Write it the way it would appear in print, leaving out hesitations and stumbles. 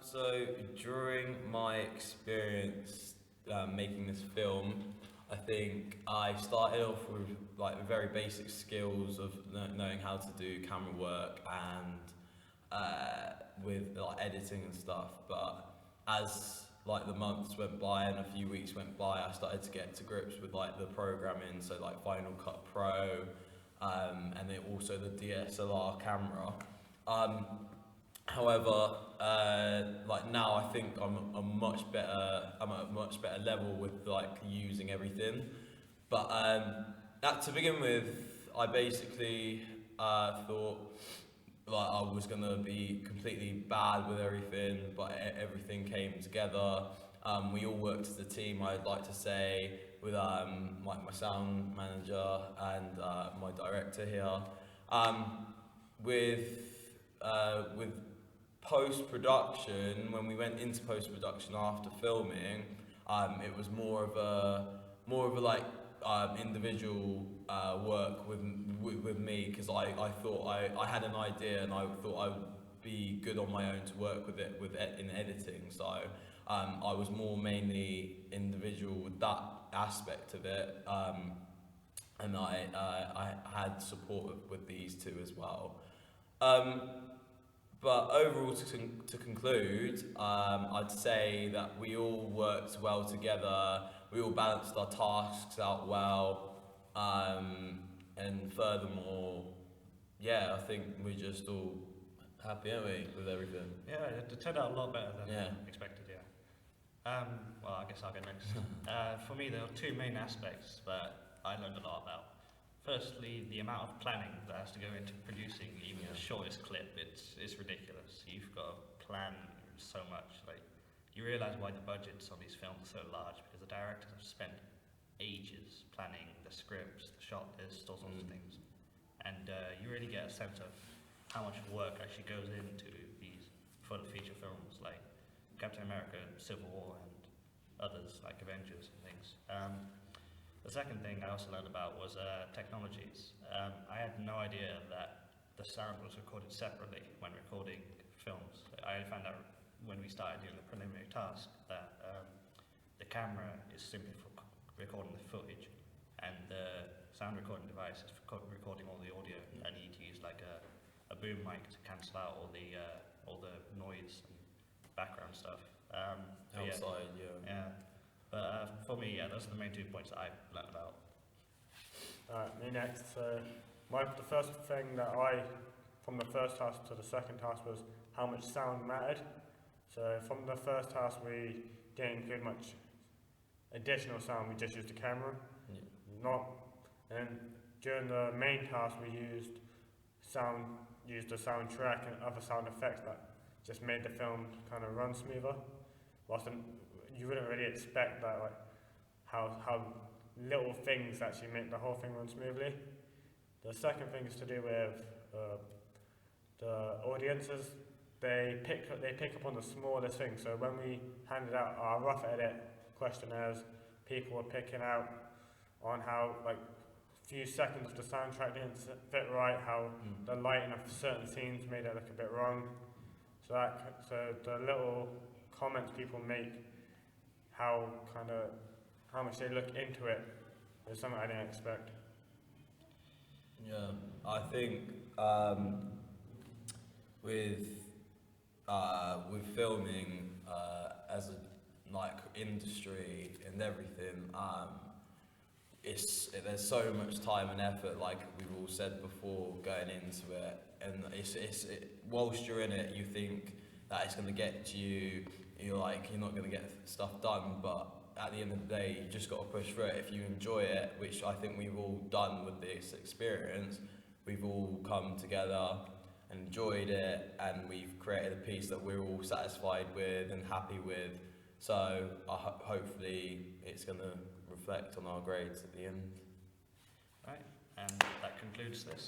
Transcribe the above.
So during my experience making this film, I think I started off with like very basic skills of knowing how to do camera work and with like editing and stuff. But as like the months went by and a few weeks went by, I started to get to grips with like the programming, so like Final Cut Pro, and then also the DSLR camera. Um, However, like now I think I'm a much better. I'm at a much better level with like using everything. But to begin with, I basically thought like I was gonna be completely bad with everything, but everything came together. We all worked as a team. I'd like to say with my sound manager and my director here. Um, with post production, when we went into post production after filming, it was more of a like individual work with me because I thought I had an idea and I thought I would be good on my own to work with it in editing. So I was more mainly individual with that aspect of it. And I had support with these two as well. Um, but overall, to conclude, I'd say that we all worked well together. We all balanced our tasks out well, and furthermore, yeah, I think we're just all happy, aren't we, with everything? Yeah, it turned out a lot better than Yeah. expected, yeah. Well, I guess I'll go next. For me, there are two main aspects that I learned a lot about. Firstly, the amount of planning that has to go into producing even the shortest clip, it's ridiculous. You've got to plan so much. Like, you realise why the budgets on these films are so large because the directors have spent ages planning the scripts, the shot list, all sorts of things. And you really get a sense of how much work actually goes into these full feature films like Captain America, Civil War, and others like Avengers and things. The second thing I also learned about was technologies. I had no idea that the sound was recorded separately when recording films. I found out when we started doing the preliminary task that the camera is simply for recording the footage and the sound recording device is for recording all the audio. I need to use like a boom mic to cancel out all the noise and background stuff. Outside, yeah. But for me, yeah, those are the main 2 points that I learned about. Alright, me next. So, the first thing that from the first task to the second task was how much sound mattered. So, from the first task, we didn't include much additional sound, we just used the camera. And during the main task, we used the soundtrack and other sound effects that just made the film kind of run smoother. You wouldn't really expect that, like how little things actually make the whole thing run smoothly. The second thing is to do with the audiences. They pick up on the smallest things. So when we handed out our rough edit questionnaires, people were picking out on how like few seconds of the soundtrack didn't fit right, how the lighting of certain scenes made it look a bit wrong. So the little comments people make, how much they look into it, is something I didn't expect. Yeah, I think with filming as a like industry and everything, there's so much time and effort, like we've all said before, going into it, and whilst you're in it, you think that it's going to get to you. You're not going to get stuff done, but at the end of the day, you just got to push through it. If you enjoy it, which I think we've all done with this experience, we've all come together and enjoyed it, and we've created a piece that we're all satisfied with and happy with. So hopefully it's going to reflect on our grades at the end. Right, and that concludes this.